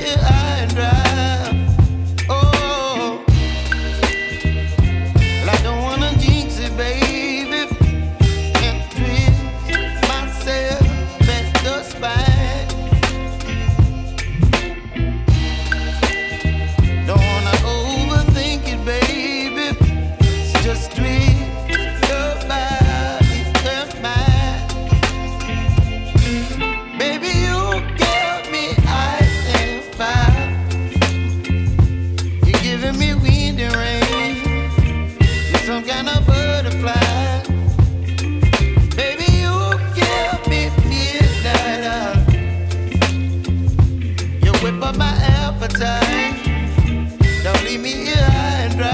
here high and dry. Oh, well, I don't wanna jinx it, baby, and twist myself at the spine. Don't wanna overthink it, baby. It's just twist your body and mine. Baby, you give me ice and fire. You're giving me wind and rain. You're some kind of butterfly. Baby, you give me midnight. You whip up my appetite. Don't leave me here high and dry.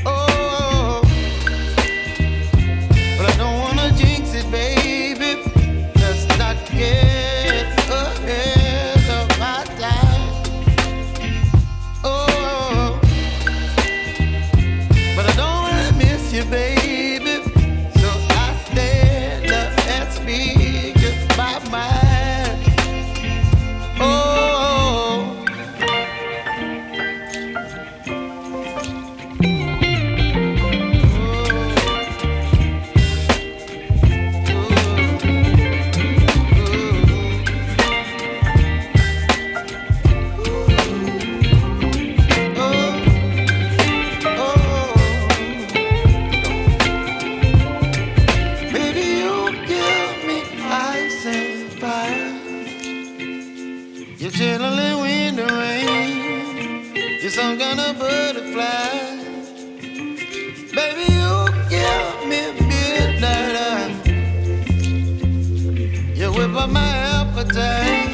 Oh, but I don't wanna jinx it, baby. Let's not get ahead of my time. Oh, but I don't wanna miss you, baby. So I stand up and speak my mind. Oh. Baby, you give me ice and fire. You're chilling wind and rain. You're some kind of butterfly. Baby, you give me midnight. You whip up my appetite.